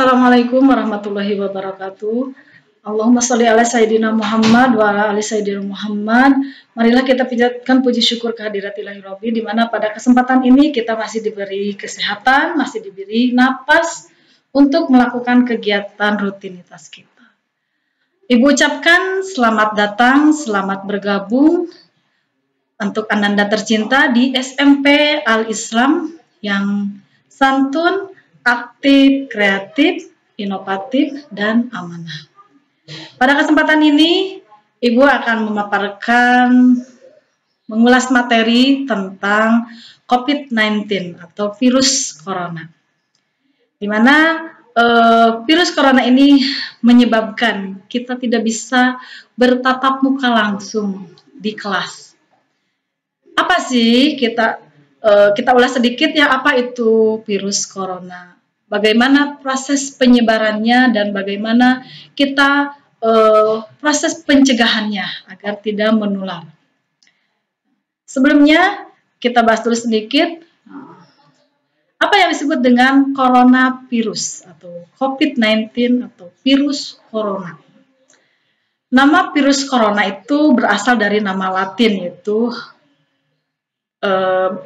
Assalamualaikum warahmatullahi wabarakatuh. Allahumma sholli ala Sayyidina Muhammad wa ala ali Sayyidina Muhammad. Marilah kita panjatkan puji syukur kehadirat Ilahi Rabbi, di mana pada kesempatan ini kita masih diberi kesehatan, masih diberi napas untuk melakukan kegiatan rutinitas kita. Ibu ucapkan selamat datang, selamat bergabung untuk Ananda tercinta di SMP Al-Islam yang santun, aktif, kreatif, inovatif, dan amanah. Pada kesempatan ini, Ibu akan mengulas materi tentang COVID-19 atau virus corona. Di mana virus corona ini menyebabkan kita tidak bisa bertatap muka langsung di kelas. Apa sih kita ulas sedikit ya, apa itu virus corona? Bagaimana proses penyebarannya dan bagaimana kita proses pencegahannya agar tidak menular. Sebelumnya kita bahas dulu sedikit apa yang disebut dengan coronavirus atau COVID-19 atau virus corona. Nama virus corona itu berasal dari nama Latin, yaitu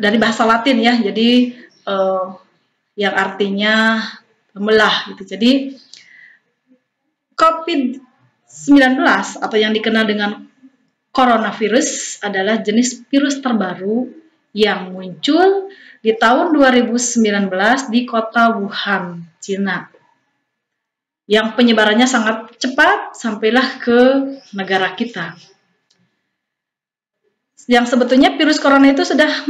dari bahasa Latin ya, jadi yang artinya pembelah gitu. Jadi COVID-19 atau yang dikenal dengan coronavirus adalah jenis virus terbaru yang muncul di tahun 2019 di kota Wuhan, Cina. Yang penyebarannya sangat cepat sampailah ke negara kita. Yang sebetulnya virus corona itu sudah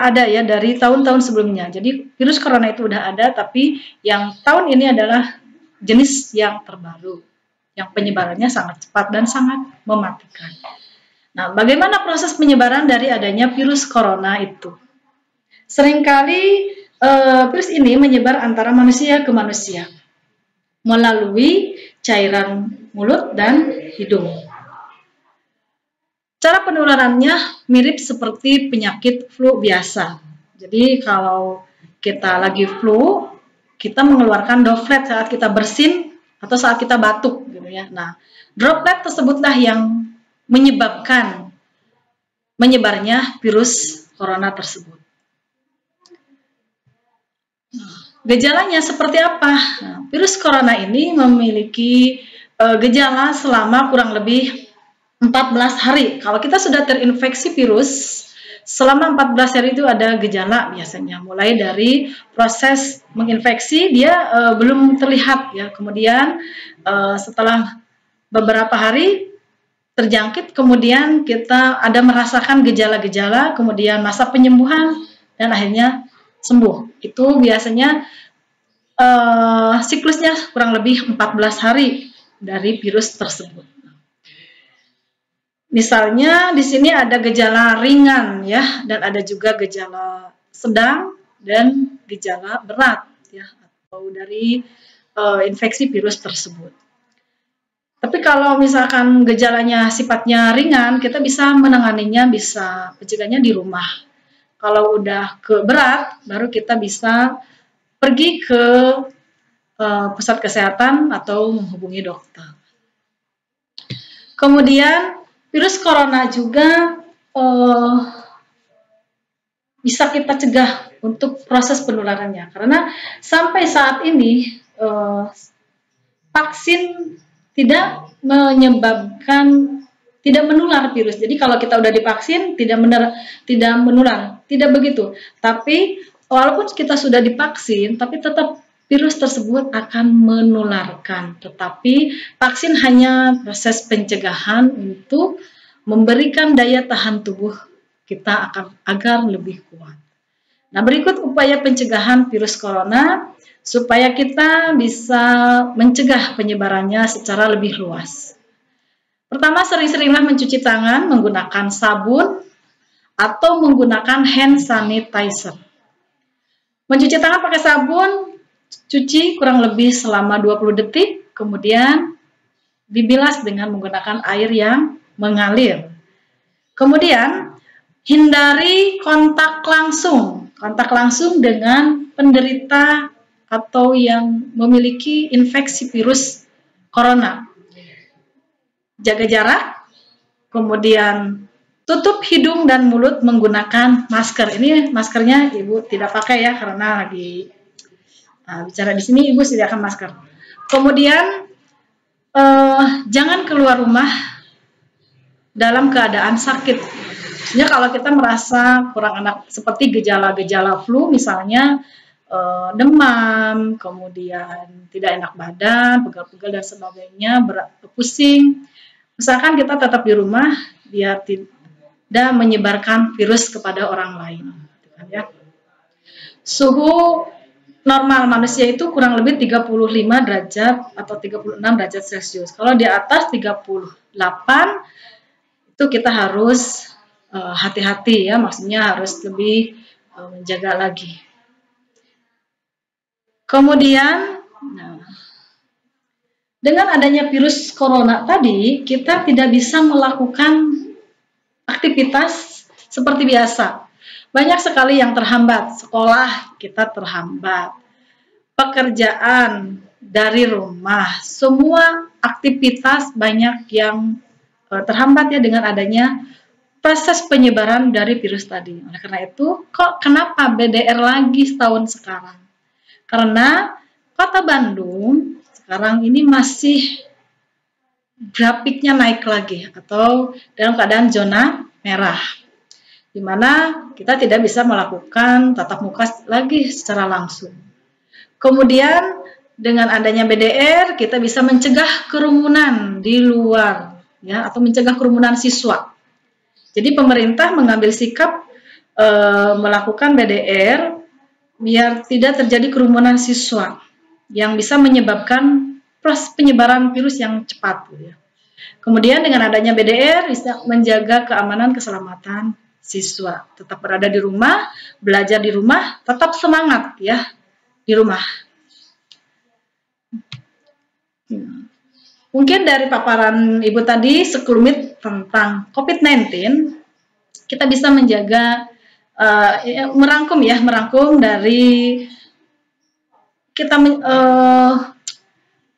ada ya dari tahun-tahun sebelumnya. Jadi virus corona itu udah ada, tapi yang tahun ini adalah jenis yang terbaru, yang penyebarannya sangat cepat dan sangat mematikan. Nah, bagaimana proses penyebaran dari adanya virus corona itu? Seringkali virus ini menyebar antara manusia ke manusia melalui cairan mulut dan hidung. Cara penularannya mirip seperti penyakit flu biasa. Jadi kalau kita lagi flu, kita mengeluarkan droplet saat kita bersin atau saat kita batuk gitu ya. Nah, droplet tersebutlah yang menyebabkan menyebarnya virus corona tersebut. Gejalanya seperti apa? Nah, virus corona ini memiliki gejala selama kurang lebih 14 hari. Kalau kita sudah terinfeksi virus, selama 14 hari itu ada gejala biasanya. Mulai dari proses menginfeksi, dia belum terlihat ya. Kemudian setelah beberapa hari terjangkit, kemudian kita ada merasakan gejala-gejala, kemudian masa penyembuhan, dan akhirnya sembuh. Itu biasanya siklusnya kurang lebih 14 hari dari virus tersebut. Misalnya di sini ada gejala ringan ya, dan ada juga gejala sedang dan gejala berat ya, atau dari infeksi virus tersebut. Tapi kalau misalkan gejalanya sifatnya ringan, kita bisa menanganinya, bisa mencegahnya di rumah. Kalau udah ke berat, baru kita bisa pergi ke pusat kesehatan atau menghubungi dokter. Kemudian virus corona juga bisa kita cegah untuk proses penularannya, karena sampai saat ini vaksin tidak menular virus. Jadi kalau kita udah divaksin tidak menular, tidak begitu. Tapi walaupun kita sudah divaksin, tapi tetap virus tersebut akan menularkan. Tetapi vaksin hanya proses pencegahan untuk memberikan daya tahan tubuh kita agar lebih kuat. Nah, berikut upaya pencegahan virus corona supaya kita bisa mencegah penyebarannya secara lebih luas. Pertama, sering-seringlah mencuci tangan menggunakan sabun atau menggunakan hand sanitizer. Mencuci tangan pakai sabun, cuci kurang lebih selama 20 detik, kemudian dibilas dengan menggunakan air yang mengalir. Kemudian, hindari kontak langsung dengan penderita atau yang memiliki infeksi virus corona. Jaga jarak, kemudian tutup hidung dan mulut menggunakan masker. Ini maskernya Ibu tidak pakai ya, karena lagi bicara di sini Ibu sediakan masker. Kemudian jangan keluar rumah dalam keadaan sakit. Maksudnya kalau kita merasa kurang enak, seperti gejala-gejala flu misalnya, demam, kemudian tidak enak badan, pegal-pegal dan sebagainya, pusing. Misalkan kita tetap di rumah biar tidak menyebarkan virus kepada orang lain. Ya. Suhu normal manusia itu kurang lebih 35 derajat atau 36 derajat Celcius. Kalau di atas 38 itu kita harus hati-hati ya, maksudnya harus lebih menjaga lagi. Kemudian dengan adanya virus corona tadi, kita tidak bisa melakukan aktivitas seperti biasa. Banyak sekali yang terhambat. Sekolah kita terhambat, pekerjaan dari rumah, semua aktivitas banyak yang terhambat ya dengan adanya proses penyebaran dari virus tadi. Oleh karena itu, kenapa BDR lagi setahun sekarang? Karena Kota Bandung sekarang ini masih grafiknya naik lagi atau dalam keadaan zona merah, di mana kita tidak bisa melakukan tatap muka lagi secara langsung. Kemudian dengan adanya BDR kita bisa mencegah kerumunan di luar ya, atau mencegah kerumunan siswa. Jadi pemerintah mengambil sikap melakukan BDR biar tidak terjadi kerumunan siswa yang bisa menyebabkan penyebaran virus yang cepat. Ya. Kemudian dengan adanya BDR bisa menjaga keamanan keselamatan siswa, tetap berada di rumah, belajar di rumah, tetap semangat ya di rumah. Mungkin dari paparan Ibu tadi sekelumit tentang COVID-19, kita bisa menjaga merangkum dari kita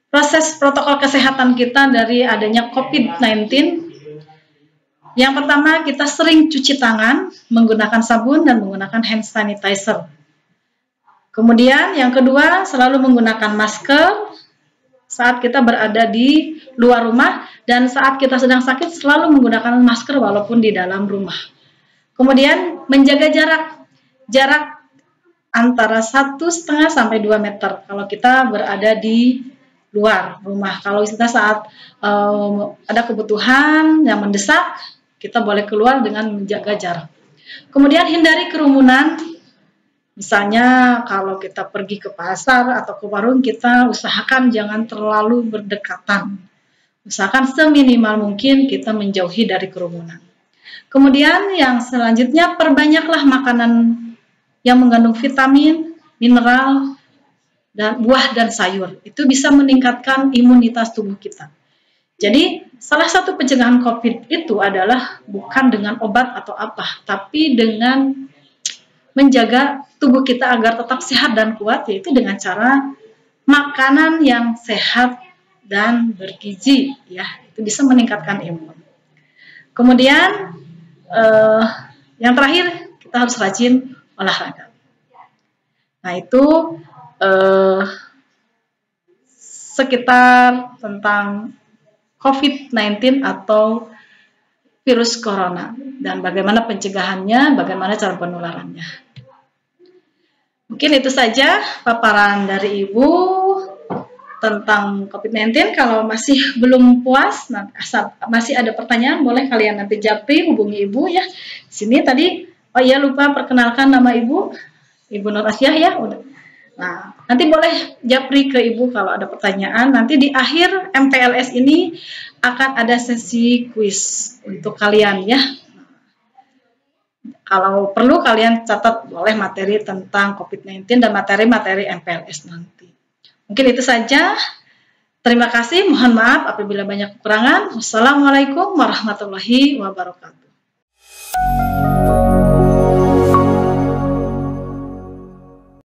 proses protokol kesehatan kita dari adanya COVID-19. Yang pertama, kita sering cuci tangan menggunakan sabun dan menggunakan hand sanitizer. Kemudian yang kedua, selalu menggunakan masker saat kita berada di luar rumah, dan saat kita sedang sakit selalu menggunakan masker walaupun di dalam rumah. Kemudian menjaga jarak antara 1,5 sampai 2 meter kalau kita berada di luar rumah. Kalau kita saat ada kebutuhan yang mendesak, kita boleh keluar dengan menjaga jarak. Kemudian hindari kerumunan. Misalnya kalau kita pergi ke pasar atau ke warung, kita usahakan jangan terlalu berdekatan. Usahakan seminimal mungkin kita menjauhi dari kerumunan. Kemudian yang selanjutnya, perbanyaklah makanan yang mengandung vitamin, mineral, dan buah dan sayur. Itu bisa meningkatkan imunitas tubuh kita. Jadi salah satu pencegahan COVID itu adalah bukan dengan obat atau apa, tapi dengan menjaga tubuh kita agar tetap sehat dan kuat, yaitu dengan cara makanan yang sehat dan bergizi, ya, itu bisa meningkatkan imun. Kemudian yang terakhir, kita harus rajin olahraga. Nah itu sekitar tentang COVID-19 atau virus corona dan bagaimana pencegahannya, bagaimana cara penularannya. Mungkin itu saja paparan dari Ibu tentang COVID-19. Kalau masih belum puas, masih ada pertanyaan, boleh kalian nanti japri, hubungi Ibu ya. Sini tadi, oh iya lupa perkenalkan nama Ibu Nur Asyah ya. Udah. Nah, nanti boleh japri ke Ibu kalau ada pertanyaan. Nanti di akhir MPLS ini akan ada sesi kuis untuk kalian ya. Kalau perlu kalian catat boleh materi tentang COVID-19 dan materi-materi MPLS nanti. Mungkin itu saja. Terima kasih. Mohon maaf apabila banyak kekurangan. Wassalamualaikum warahmatullahi wabarakatuh.